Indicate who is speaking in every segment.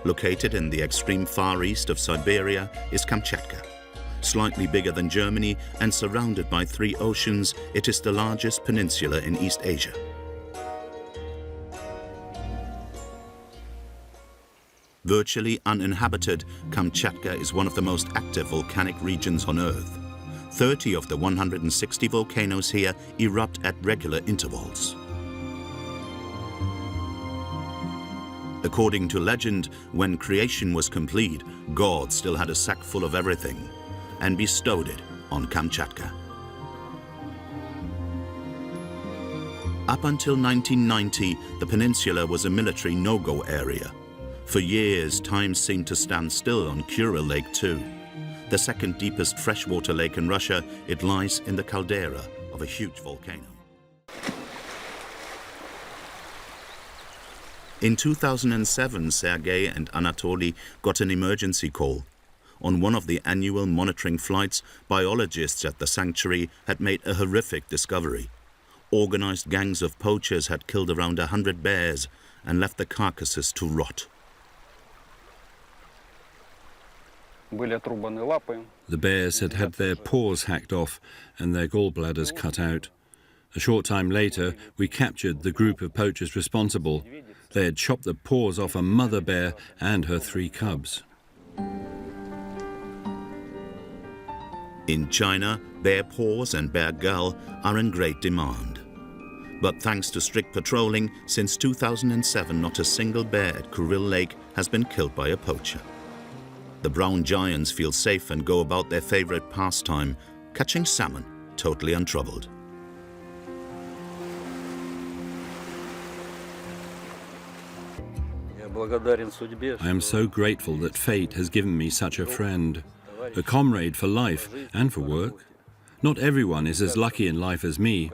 Speaker 1: Located in the extreme far east of Siberia is Kamchatka. Slightly bigger than Germany and surrounded by 3 oceans, it is the largest peninsula in East Asia. Virtually uninhabited, Kamchatka is one of the most active volcanic regions on Earth. 30 of the 160 volcanoes here erupt at regular intervals. According to legend, when creation was complete, God still had a sack full of everything and bestowed it on Kamchatka. Up until 1990, the peninsula was a military no-go area. For years, time seemed to stand still on Kuril Lake too. The second deepest freshwater lake in Russia, it lies in the caldera of a huge volcano. In 2007, Sergei and Anatoly got an emergency call. On one of the annual monitoring flights, biologists at the sanctuary had made a horrific discovery. Organized gangs of poachers had killed around 100 bears and left the carcasses to rot.
Speaker 2: The bears had had their paws hacked off and their gallbladders cut out. A short time later, we captured the group of poachers responsible. They had chopped the paws off a mother bear and her 3 cubs.
Speaker 1: In China, bear paws and bear gull are in great demand. But thanks to strict patrolling, since 2007 not a single bear at Kuril Lake has been killed by a poacher. The brown giants feel safe and go about their favorite pastime, catching salmon, totally untroubled.
Speaker 2: I am so grateful that fate has given me such a friend, a comrade for life and for work. Not everyone is as lucky in life as me.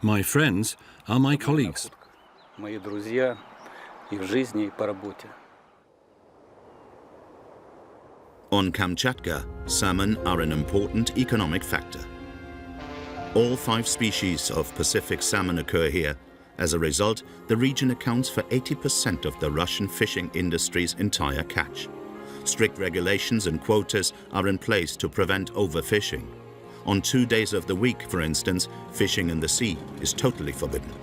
Speaker 2: My friends are my colleagues.
Speaker 1: On Kamchatka, salmon are an important economic factor. All 5 species of Pacific salmon occur here. As a result, the region accounts for 80% of the Russian fishing industry's entire catch. Strict regulations and quotas are in place to prevent overfishing. On 2 days of the week, for instance, fishing in the sea is totally forbidden.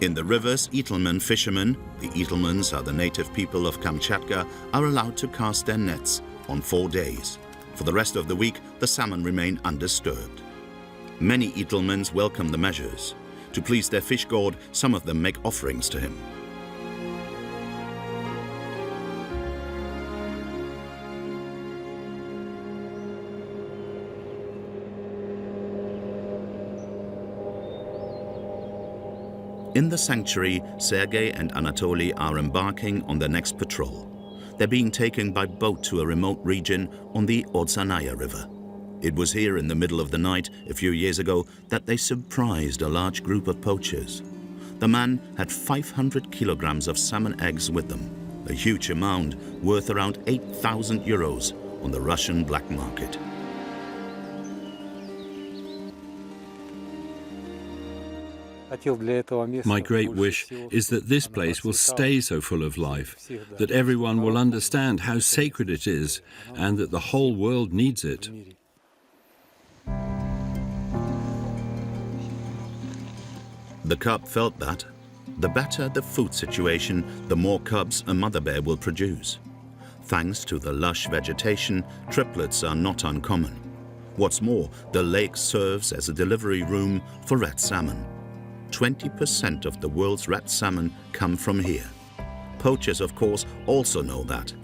Speaker 1: In the rivers, Itelmen fishermen, the Itelmens are the native people of Kamchatka, are allowed to cast their nets on 4 days. For the rest of the week, the salmon remain undisturbed. Many Itelmens welcome the measures. To please their fish god, some of them make offerings to him. In the sanctuary, Sergei and Anatoly are embarking on their next patrol. They're being taken by boat to a remote region on the Odzanaya River. It was here in the middle of the night, a few years ago, that they surprised a large group of poachers. The man had 500 kilograms of salmon eggs with them, a huge amount worth around 8,000 euros on the Russian black market.
Speaker 2: My great wish is that this place will stay so full of life, that everyone will understand how sacred it is, and that the whole world needs it.
Speaker 1: The cub felt that. The better the food situation, the more cubs a mother bear will produce. Thanks to the lush vegetation, triplets are not uncommon. What's more, the lake serves as a delivery room for red salmon. 20% of the world's red salmon come from here. Poachers, of course, also know that.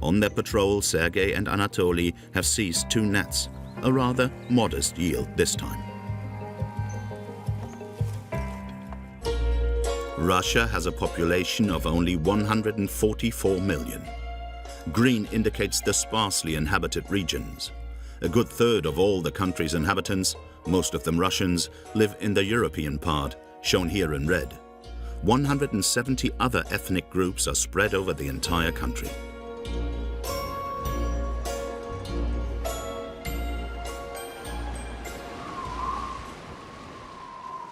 Speaker 1: On their patrol, Sergei and Anatoly have seized 2 nets, a rather modest yield this time. Russia has a population of only 144 million. Green indicates the sparsely inhabited regions. A good third of all the country's inhabitants, most of them Russians, live in the European part, shown here in red. 170 other ethnic groups are spread over the entire country.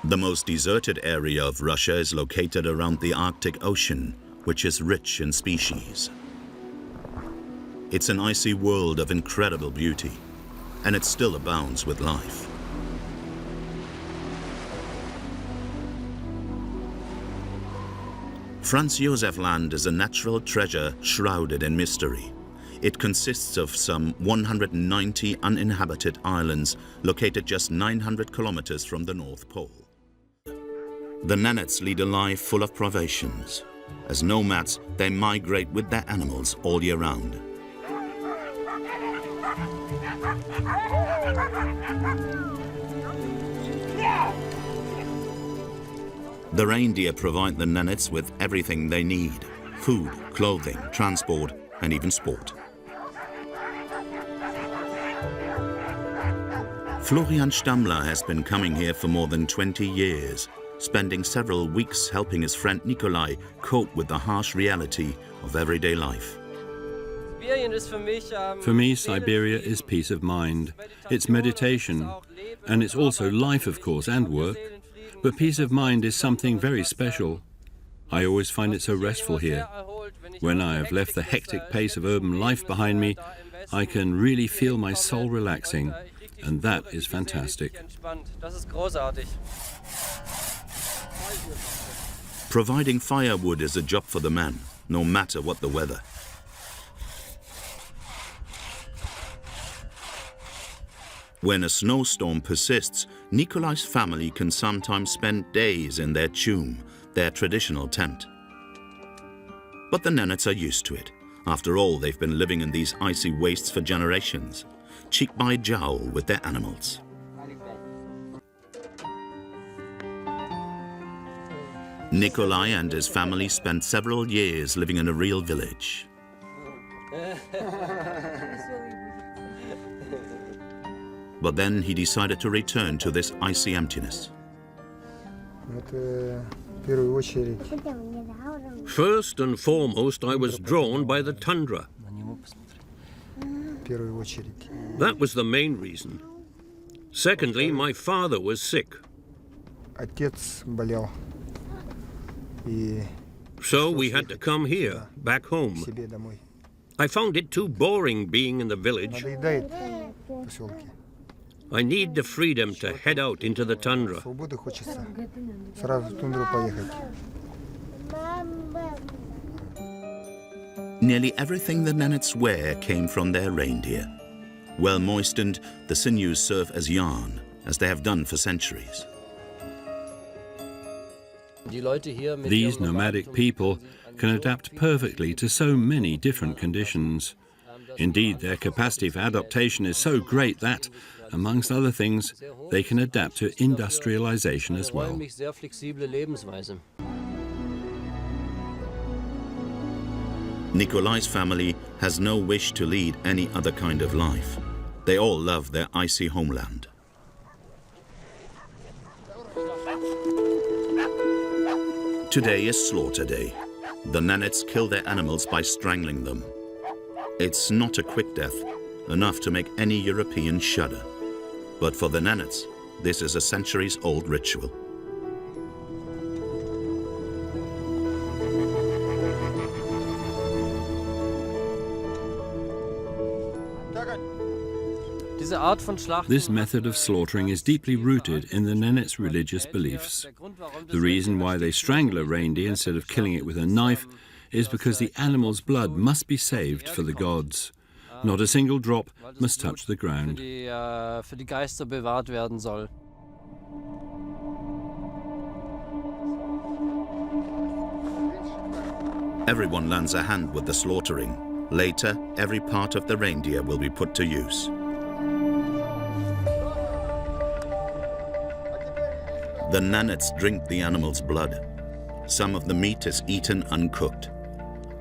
Speaker 1: The most deserted area of Russia is located around the Arctic Ocean, which is rich in species. It's an icy world of incredible beauty, and it still abounds with life. Franz Josef Land is a natural treasure shrouded in mystery. It consists of some 190 uninhabited islands located just 900 kilometers from the North Pole. The Nenets lead a life full of privations. As nomads, they migrate with their animals all year round. The reindeer provide the Nenets with everything they need: food, clothing, transport, and even sport. Florian Stammler has been coming here for more than 20 years, spending several weeks helping his friend Nikolai cope with the harsh reality of everyday life.
Speaker 2: For me, Siberia is peace of mind. It's meditation, and it's also life, of course, and work. But peace of mind is something very special. I always find it so restful here. When I have left the hectic pace of urban life behind me, I can really feel my soul relaxing, and that is fantastic.
Speaker 1: Providing firewood is a job for the men, no matter what the weather. When a snowstorm persists, Nikolai's family can sometimes spend days in their chum, their traditional tent. But the Nenets are used to it. After all, they've been living in these icy wastes for generations, cheek by jowl with their animals. Nikolai and his family spent several years living in a real village. But then he decided to return to this icy emptiness.
Speaker 3: First and foremost, I was drawn by the tundra. That was the main reason. Secondly, my father was sick. So we had to come here, back home. I found it too boring being in the village. I need the freedom to head out into the tundra.
Speaker 1: Nearly everything the Nenets wear came from their reindeer. Well moistened, the sinews serve as yarn, as they have done for centuries.
Speaker 2: These nomadic people can adapt perfectly to so many different conditions. Indeed, their capacity for adaptation is so great that, amongst other things, they can adapt to industrialization as well.
Speaker 1: Nikolai's family has no wish to lead any other kind of life. They all love their icy homeland. Today is slaughter day. The Nenets kill their animals by strangling them. It's not a quick death, enough to make any European shudder. But for the Nenets, this is a centuries-old ritual.
Speaker 2: This method of slaughtering is deeply rooted in the Nenets' religious beliefs. The reason why they strangle a reindeer instead of killing it with a knife is because the animal's blood must be saved for the gods. Not a single drop must touch the ground.
Speaker 1: Everyone lends a hand with the slaughtering. Later, every part of the reindeer will be put to use. The Nenets drink the animal's blood. Some of the meat is eaten uncooked.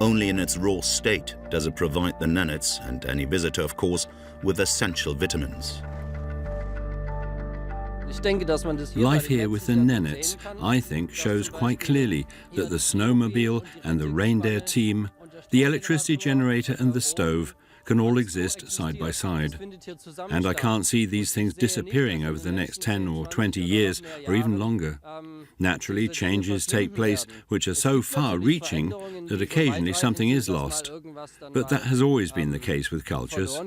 Speaker 1: Only in its raw state does it provide the Nenets, and any visitor of course, with essential vitamins.
Speaker 2: Life here with the Nenets, I think, shows quite clearly that the snowmobile and the reindeer team, the electricity generator and the stove, can all exist side by side. And I can't see these things disappearing over the next 10 or 20 years or even longer. Naturally, changes take place which are so far-reaching that occasionally something is lost. But that has always been the case with cultures.